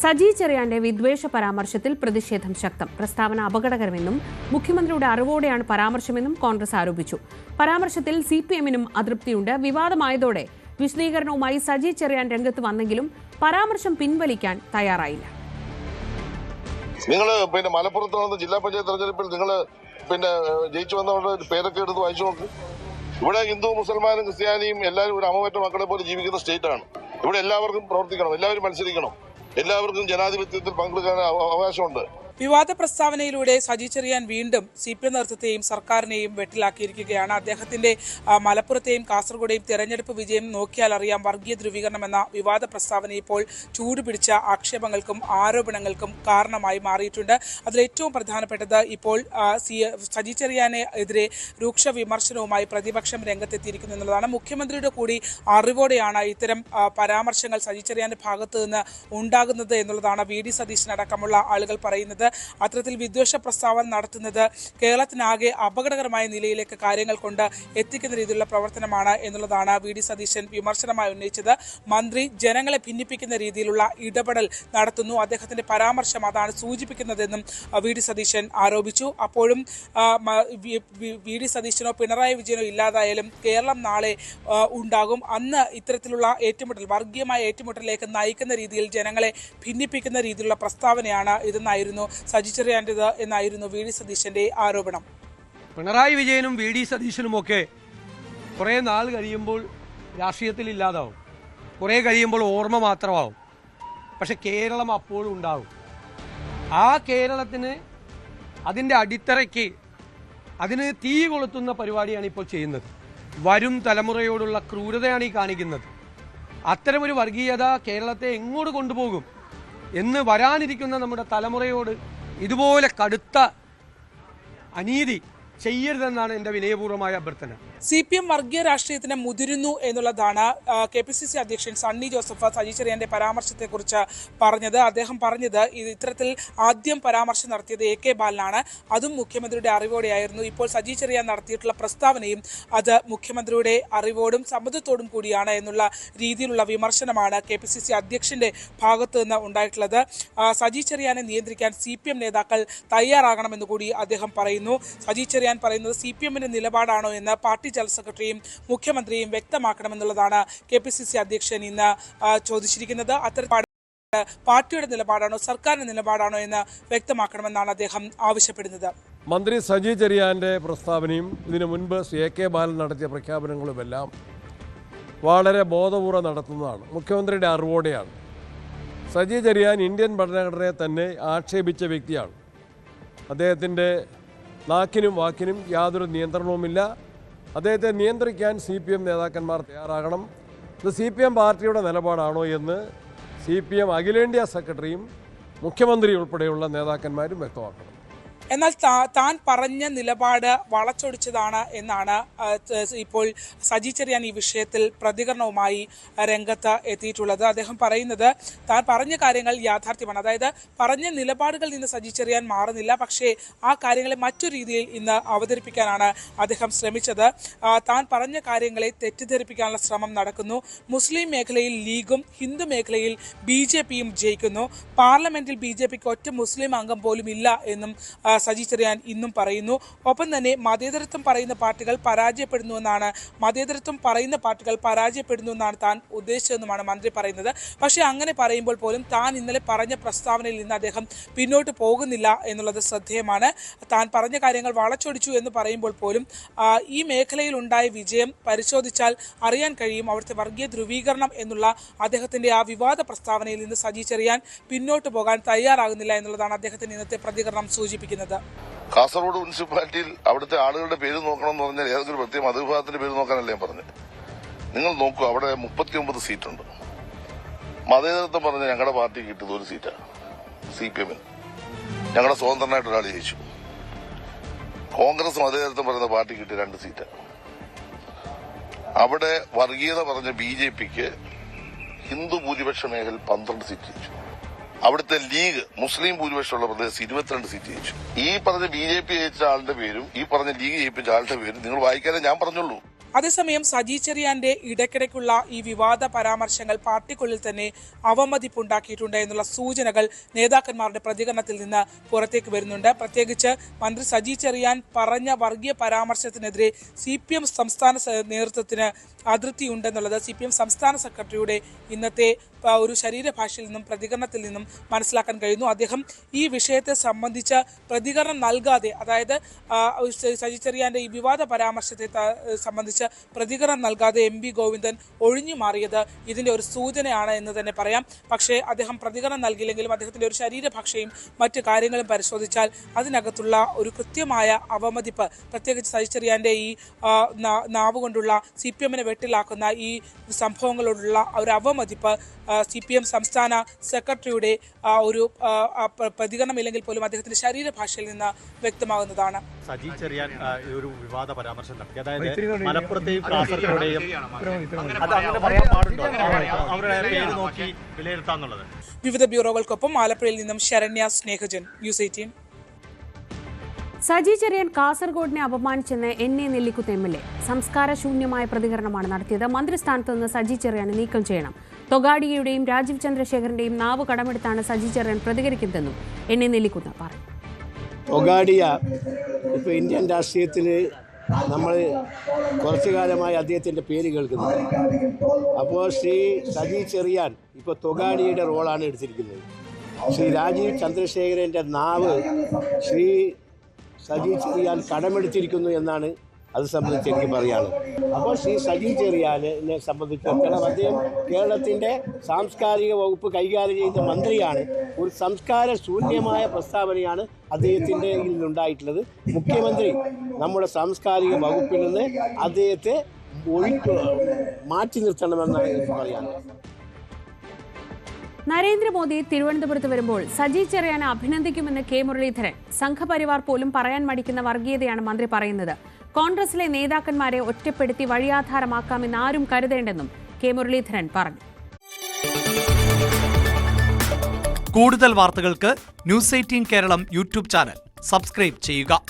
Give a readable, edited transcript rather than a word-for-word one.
സജി ചെറിയാന്റെ വിദ്വേഷ പരാമർശത്തിൽ പ്രതിഷേധം ശക്തം. പ്രസ്താവന അപകടകരമെന്നും മുഖ്യമന്ത്രിയുടെ അറിവോടെയാണ് പരാമർശമെന്നും കോൺഗ്രസ് ആരോപിച്ചു. പരാമർശത്തിൽ സിപിഎമ്മിനും അതൃപ്തിയുണ്ട്. വിവാദമായതോടെ വിശദീകരണവുമായി സജി ചെറിയാൻ രംഗത്ത് വന്നെങ്കിലും പരാമർശം പിൻവലിക്കാൻ തയ്യാറായില്ല. നിങ്ങൾ മലപ്പുറത്ത് വന്ന ജില്ലാ പഞ്ചായത്ത് തെരഞ്ഞെടുപ്പിൽ നിങ്ങൾ ജയിച്ചു വന്നവരുടെ പേരൊക്കെ എടുത്ത് വായിച്ചു നോക്ക്. ഇവിടെ ഹിന്ദു മുസൽമാനും ക്രിസ്ത്യാനിയും എല്ലാവരും ഒരു അമ്മപറ്റ മക്കളെ പോലെ ജീവിക്കുന്ന സ്റ്റേറ്റാണ്. ഇവിടെ എല്ലാവർക്കും പ്രവർത്തിക്കണം, എല്ലാവരും മത്സരിക്കണം, എല്ലാവർക്കും ജനാധിപത്യത്തിൽ പങ്കെടുക്കാൻ അവകാശമുണ്ട്. വിവാദ പ്രസ്താവനയിലൂടെ സജി ചെറിയാൻ വീണ്ടും സിപിഎം നേതൃത്വത്തെയും സർക്കാരിനെയും വെട്ടിലാക്കിയിരിക്കുകയാണ്. അദ്ദേഹത്തിന്റെ മലപ്പുറത്തെയും കാസർഗോഡെയും തെരഞ്ഞെടുപ്പ് വിജയം നോക്കിയാൽ അറിയാം വർഗീയ ധ്രുവീകരണം എന്ന വിവാദ പ്രസ്താവന ഇപ്പോൾ ചൂടുപിടിച്ച ആക്ഷേപങ്ങൾക്കും ആരോപണങ്ങൾക്കും കാരണമായി മാറിയിട്ടുണ്ട്. അതിലേറ്റവും പ്രധാനപ്പെട്ടത് ഇപ്പോൾ സജി ചെറിയാനെ എതിരെ രൂക്ഷ വിമർശനവുമായി പ്രതിപക്ഷം രംഗത്തെത്തിയിരിക്കുന്നു എന്നുള്ളതാണ്. മുഖ്യമന്ത്രിയുടെ കൂടി അറിവോടെയാണ് ഇത്തരം പരാമർശങ്ങൾ സജി ചെറിയാന്റെ ഭാഗത്തു നിന്ന് ഉണ്ടാകുന്നത് എന്നുള്ളതാണ് വി.ഡി. സതീശനടക്കമുള്ള ആളുകൾ പറയുന്നത്. അത്തരത്തിൽ വിദ്വേഷ പ്രസ്താവന നടത്തുന്നത് കേരളത്തിനാകെ അപകടകരമായ നിലയിലേക്ക് കാര്യങ്ങൾ കൊണ്ട് എത്തിക്കുന്ന രീതിയിലുള്ള പ്രവർത്തനമാണ് എന്നുള്ളതാണ് വി.ഡി. സതീശൻ വിമർശനമായി ഉന്നയിച്ചത്. മന്ത്രി ജനങ്ങളെ ഭിന്നിപ്പിക്കുന്ന രീതിയിലുള്ള ഇടപെടൽ നടത്തുന്നു, അദ്ദേഹത്തിന്റെ പരാമർശം അതാണ് സൂചിപ്പിക്കുന്നതെന്നും വി.ഡി. സതീശൻ ആരോപിച്ചു. അപ്പോഴും വി.ഡി. സതീശനോ പിണറായി വിജയനോ ഇല്ലാതായാലും കേരളം നാളെ ഉണ്ടാകും. അന്ന് ഇത്തരത്തിലുള്ള ഏറ്റുമുട്ടൽ, വർഗീയമായ ഏറ്റുമുട്ടലിലേക്ക് നയിക്കുന്ന രീതിയിൽ ജനങ്ങളെ ഭിന്നിപ്പിക്കുന്ന രീതിയിലുള്ള പ്രസ്താവനയാണ് ഇതെന്നായിരുന്നു സജി ചെറിയാന്റേത് എന്നായിരുന്നു വി.ഡി. സതീശന്റെ ആരോപണം. പിണറായി വിജയനും വി.ഡി. സതീശനുമൊക്കെ കുറേ നാൾ കഴിയുമ്പോൾ രാഷ്ട്രീയത്തിൽ ഇല്ലാതാവും, കുറേ കഴിയുമ്പോൾ ഓർമ്മ മാത്രമാവും. പക്ഷെ കേരളം അപ്പോഴും ഉണ്ടാവും. ആ കേരളത്തിന് അതിൻ്റെ അടിത്തറയ്ക്ക് അതിന് തീ കൊളുത്തുന്ന പരിപാടിയാണ് ഇപ്പോൾ ചെയ്യുന്നത്. വരും തലമുറയോടുള്ള ക്രൂരതയാണ് ഈ കാണിക്കുന്നത്. അത്തരമൊരു വർഗീയത കേരളത്തെ എങ്ങോട്ട് കൊണ്ടുപോകും എന്ന് വരാനിരിക്കുന്ന നമ്മുടെ തലമുറയോട് ഇതുപോലെ കടുത്ത അനീതി ചെയ്യരുതെന്നാണ് എൻ്റെ വിനയപൂർവ്വമായ അഭ്യർത്ഥന. സിപിഎം വർഗീയ രാഷ്ട്രീയത്തിന് മുതിരുന്നു എന്നുള്ളതാണ് കെ.പി.സി.സി അധ്യക്ഷൻ സണ്ണി ജോസഫ് സജി ചെറിയാന്റെ പരാമർശത്തെക്കുറിച്ച് പറഞ്ഞത്. അദ്ദേഹം പറഞ്ഞത് ഇത്തരത്തിൽ ആദ്യം പരാമർശം നടത്തിയത് എ.കെ. ബാലനാണ്, അതും മുഖ്യമന്ത്രിയുടെ അറിവോടെയായിരുന്നു. ഇപ്പോൾ സജി ചെറിയാൻ നടത്തിയിട്ടുള്ള പ്രസ്താവനയും അത് മുഖ്യമന്ത്രിയുടെ അറിവോടും സമ്മതത്തോടും കൂടിയാണ് എന്നുള്ള രീതിയിലുള്ള വിമർശനമാണ് കെ.പി.സി.സി അധ്യക്ഷന്റെ ഭാഗത്തു നിന്ന് ഉണ്ടായിട്ടുള്ളത്. സജി ചെറിയാനെ നിയന്ത്രിക്കാൻ സിപിഎം നേതാക്കൾ തയ്യാറാകണമെന്ന് കൂടി അദ്ദേഹം പറയുന്നു. സജി ചെറിയാൻ പറയുന്നത് സിപിഎമ്മിന്റെ നിലപാടാണോ എന്ന് പാർട്ടി ജനറൽ സെക്രട്ടറിയും മുഖ്യമന്ത്രിയും വ്യക്തമാക്കണമെന്നുള്ളതാണ് കെ.പി.സി.സി അധ്യക്ഷൻ ഇന്ന് ചോദിച്ചിരിക്കുന്നത്. അത്തരത്തിൽ പാർട്ടിയുടെ നിലപാടാണോ സർക്കാരിന്റെ നിലപാടാണോ എന്ന് വ്യക്തമാക്കണമെന്നാണ് അദ്ദേഹം ആവശ്യപ്പെടുന്നത്. മന്ത്രി സജി ചെറിയാന്റെ പ്രസ്താവനയും ഇതിനു മുൻപ് എ.കെ. ബാലൻ നടത്തിയ പ്രഖ്യാപനങ്ങളുമെല്ലാം വളരെ ബോധപൂർവ്വം നടത്തുന്നതാണ്, മുഖ്യമന്ത്രിയുടെ അറിവോടെയാണ്. സജി ചെറിയാൻ ഇന്ത്യൻ ഭരണഘടനയെ തന്നെ ആക്ഷേപിച്ച വ്യക്തിയാണ്. അദ്ദേഹത്തിൻ്റെ നാക്കിനും വാക്കിനും യാതൊരു നിയന്ത്രണവുമില്ല. അദ്ദേഹത്തെ നിയന്ത്രിക്കാൻ CPM നേതാക്കന്മാർ തയ്യാറാകണം. ഇത് CPM പാർട്ടിയുടെ നിലപാടാണോ എന്ന് CPM അഖിലേന്ത്യാ സെക്രട്ടറിയും മുഖ്യമന്ത്രി ഉൾപ്പെടെയുള്ള നേതാക്കന്മാരും വ്യക്തമാക്കണം. എന്നാൽ താൻ പറഞ്ഞ നിലപാട് വളച്ചൊടിച്ചതാണ് എന്നാണ് ഇപ്പോൾ സജി ചെറിയാൻ ഈ വിഷയത്തിൽ പ്രതികരണവുമായി രംഗത്ത് എത്തിയിട്ടുള്ളത്. അദ്ദേഹം പറയുന്നത് താൻ പറഞ്ഞ കാര്യങ്ങൾ യാഥാർത്ഥ്യമാണ്, അതായത് പറഞ്ഞ നിലപാടുകളിൽ നിന്ന് സജി ചെറിയാൻ മാറുന്നില്ല, പക്ഷേ ആ കാര്യങ്ങളെ മറ്റു രീതിയിൽ ഇന്ന് അവതരിപ്പിക്കാനാണ് അദ്ദേഹം ശ്രമിച്ചത്. താൻ പറഞ്ഞ കാര്യങ്ങളെ തെറ്റിദ്ധരിപ്പിക്കാനുള്ള ശ്രമം നടക്കുന്നു. മുസ്ലിം മേഖലയിൽ ലീഗും ഹിന്ദു മേഖലയിൽ BJPയും ജയിക്കുന്നു. പാർലമെന്റിൽ BJPക്ക് ഒറ്റ മുസ്ലിം അംഗം പോലും ഇല്ല എന്നും സജി ചെറിയാൻ ഇന്നും പറയുന്നു. ഒപ്പം തന്നെ മതേതരത്വം പറയുന്ന പാർട്ടികൾ പരാജയപ്പെടുന്നുവെന്നാണ് താൻ ഉദ്ദേശിച്ചതെന്നുമാണ് മന്ത്രി പറയുന്നത്. പക്ഷേ അങ്ങനെ പറയുമ്പോൾ പോലും താൻ ഇന്നലെ പറഞ്ഞ പ്രസ്താവനയിൽ നിന്ന് അദ്ദേഹം പിന്നോട്ട് പോകുന്നില്ല എന്നുള്ളത് ശ്രദ്ധേയമാണ്. താൻ പറഞ്ഞ കാര്യങ്ങൾ വളച്ചൊടിച്ചു എന്ന് പറയുമ്പോൾ പോലും ഈ മേഖലയിൽ ഉണ്ടായ വിജയം പരിശോധിച്ചാൽ അറിയാൻ കഴിയും. അവിടുത്തെ വർഗീയ ധ്രുവീകരണം എന്നുള്ള അദ്ദേഹത്തിന്റെ ആ വിവാദ പ്രസ്താവനയിൽ നിന്ന് സജി ചെറിയാൻ പിന്നോട്ട് പോകാൻ തയ്യാറാകുന്നില്ല എന്നുള്ളതാണ് അദ്ദേഹത്തിന്റെ ഇന്നത്തെ പ്രതികരണം സൂചിപ്പിക്കുന്നത്. കാസർഗോഡ് മുനിസിപ്പാലിറ്റിയിൽ അവിടുത്തെ ആളുകളുടെ പേര് നോക്കണം എന്ന് പറഞ്ഞാൽ ഏതൊരു പ്രത്യേക മതവിഭാഗത്തിന്റെ പേര് നോക്കാനല്ലേ ഞാൻ പറഞ്ഞത്. നിങ്ങൾ നോക്കൂ, അവിടെ 39 സീറ്റുണ്ട്. മതേതരത്വം പറഞ്ഞ ഞങ്ങളുടെ പാർട്ടി കിട്ടിയത് ഒരു സീറ്റാണ്, CPM. ഞങ്ങളുടെ സ്വതന്ത്രനായിട്ട് ഒരാൾ ജയിച്ചു. കോൺഗ്രസ് മതേതരത്വം പറയുന്ന പാർട്ടി കിട്ടിയ 2 സീറ്റാണ്. അവിടെ വർഗീയത പറഞ്ഞ BJPക്ക് ഹിന്ദു ഭൂരിപക്ഷ മേഖല 12 സീറ്റ് ജയിച്ചു. അവിടുത്തെ ലീഗ് മുസ്ലിം ഭൂരിപക്ഷമുള്ള പ്രദേശത്ത് 22 സീറ്റ് ജയിച്ചു. ഈ പറഞ്ഞ BJP ജയിച്ച ആളുടെ പേരും ഈ പറഞ്ഞ ലീഗ് ജയിപ്പിച്ച ആളുടെ പേരും നിങ്ങൾ വായിക്കാനേ ഞാൻ പറഞ്ഞുള്ളൂ. അതേസമയം സജി ചെറിയാന്റെ ഇടയ്ക്കിടയ്ക്കുള്ള ഈ വിവാദ പരാമർശങ്ങൾ പാർട്ടിക്കുള്ളിൽ തന്നെ അവമതിപ്പുണ്ടാക്കിയിട്ടുണ്ട് എന്നുള്ള സൂചനകൾ നേതാക്കന്മാരുടെ പ്രതികരണത്തിൽ നിന്ന് പുറത്തേക്ക് വരുന്നുണ്ട്. പ്രത്യേകിച്ച് മന്ത്രി സജി ചെറിയാൻ പറഞ്ഞ വർഗീയ പരാമർശത്തിനെതിരെ CPM സംസ്ഥാന നേതൃത്വത്തിന് അതൃപ്തിയുണ്ടെന്നുള്ളത് CPM സംസ്ഥാന സെക്രട്ടറിയുടെ ഇന്നത്തെ ഒരു ശരീരഭാഷയിൽ നിന്നും പ്രതികരണത്തിൽ നിന്നും മനസ്സിലാക്കാൻ കഴിയുന്നു. അദ്ദേഹം ഈ വിഷയത്തെ സംബന്ധിച്ച് പ്രതികരണം നൽകാതെ, അതായത് സജി ചെറിയാന്റെ ഈ വിവാദ പരാമർശത്തെ സംബന്ധിച്ച് പ്രതികരണം നൽകാതെ MP ഗോവിന്ദൻ ഒഴിഞ്ഞു മാറിയത് ഇതിന്റെ ഒരു സൂചനയാണ് എന്ന് തന്നെ പറയാം. പക്ഷേ അദ്ദേഹം പ്രതികരണം നൽകിയില്ലെങ്കിലും അദ്ദേഹത്തിന്റെ ഒരു ശരീരഭാഷയും മറ്റു കാര്യങ്ങളും പരിശോധിച്ചാൽ അതിനകത്തുള്ള ഒരു കൃത്യമായ അവമതിപ്പ്, പ്രത്യേകിച്ച് സജി ചെറിയാന്റെ ഈ നാവ് കൊണ്ടുള്ള CPM-നെ വെട്ടിലാക്കുന്ന ഈ സംഭവങ്ങളോടുള്ള ഒരു അവമതിപ്പ് CPM സംസ്ഥാന സെക്രട്ടറിയുടെ ഒരു പ്രതികരണമില്ലെങ്കിൽ പോലും അദ്ദേഹത്തിന്റെ ശരീരഭാഷയിൽ നിന്ന് വ്യക്തമാകുന്നതാണ്. സജി ചെറിയാൻ ഒരു വിവാദ പരാമർശം നടത്തി, അതായത് മലപ്പുറത്തെയും കാസർഗോഡെയും അത് അങ്ങനെ പറയാൻ പാടുണ്ടോ, അവരുടെ പേര് നോക്കി വിലയിരുത്താന്നുള്ളത്? വിവിധ ബ്യൂറോകൾക്കൊപ്പം ആലപ്പുഴയിൽ നിന്നും ശരണ്യ സ്നേഹജൻ, ന്യൂസ് 18. സജി ചെറിയാൻ കാസർഗോഡിനെ അപമാനിച്ചെന്ന് NA നെല്ലിക്കുത്ത് MLA സംസ്കാരശൂന്യമായ പ്രതികരണമാണ് നടത്തിയത്. മന്ത്രിസ്ഥാനത്ത് നിന്ന് സജി ചെറിയാനെ നീക്കം ചെയ്യണം. തൊഗാഡിയയുടെയും രാജീവ് ചന്ദ്രശേഖരന്റെയും നാവ് കടമെടുത്താണ് സജി ചെറിയാൻ പ്രതികരിക്കുന്നതെന്നും NA നെല്ലിക്കുത്ത് പറഞ്ഞു. തൊഗാഡിയ ഇപ്പോൾ ഇന്ത്യൻ രാഷ്ട്രീയത്തിൽ നമ്മൾ കുറച്ചു കാലമായി അദ്ദേഹത്തിൻ്റെ പേര് കേൾക്കുന്നുണ്ട്. അപ്പോൾ ശ്രീ സജി ചെറിയാൻ ഇപ്പോൾ തൊഗാഡിയുടെ റോളാണ് എടുത്തിരിക്കുന്നത്. ശ്രീ രാജീവ് ചന്ദ്രശേഖരൻ്റെ നാവ് ശ്രീ സജി ചെറിയാൻ കടമെടുത്തിരിക്കുന്നു എന്നാണ് അത് സംബന്ധിച്ച് എനിക്ക് പറയാനുള്ളത്. അപ്പോൾ ശ്രീ സജി ചെറിയാനെ സംബന്ധിച്ചിടത്തോളം അദ്ദേഹം കേരളത്തിൻ്റെ സാംസ്കാരിക വകുപ്പ് കൈകാര്യം ചെയ്യുന്ന മന്ത്രിയാണ്. ഒരു സംസ്കാര ശൂന്യമായ പ്രസ്താവനയാണ് അദ്ദേഹത്തിൻ്റെ നിന്നുണ്ടായിട്ടുള്ളത്. മുഖ്യമന്ത്രി നമ്മുടെ സാംസ്കാരിക വകുപ്പിൽ നിന്ന് അദ്ദേഹത്തെ മാറ്റി നിർത്തണമെന്നാണ് എനിക്ക് പറയാനുള്ളത്. നരേന്ദ്രമോദി തിരുവനന്തപുരത്ത് വരുമ്പോൾ സജി ചെറിയാനെ അഭിനന്ദിക്കുമെന്ന് K മുരളീധരൻ. സംഘപരിവാർ പോലും പറയാൻ മടിക്കുന്ന വർഗീയതയാണ് മന്ത്രി പറയുന്നത്. കോൺഗ്രസിലെ നേതാക്കന്മാരെ ഒറ്റപ്പെടുത്തി വഴിയാധാരമാക്കാമെന്ന് ആരും കരുതേണ്ടെന്നും K മുരളീധരൻ പറഞ്ഞു. കൂടുതൽ വാർത്തകൾക്ക് News 18 Keralam YouTube channel subscribe ചെയ്യുക.